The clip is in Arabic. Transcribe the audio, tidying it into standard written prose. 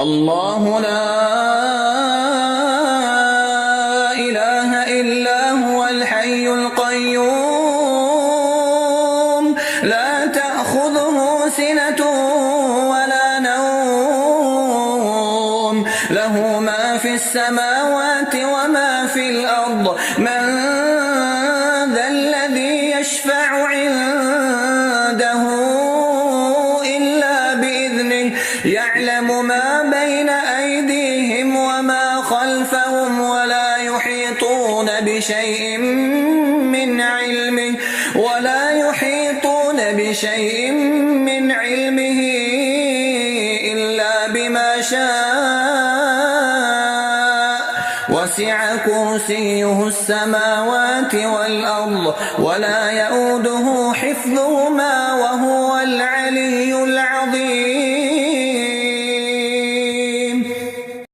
الله لا إله إلا هو الحي القيوم لا تأخذه سنة ولا نوم له ما في السماوات وما في الأرض من ذا الذي يشفع عنده إلا بإذنه يعلم ما بين أيديهم وما خلفهم ولا يحيطون بشيء من علمه إلا بما شاء وسع كرسيه السماوات والأرض ولا يؤوده حفظهما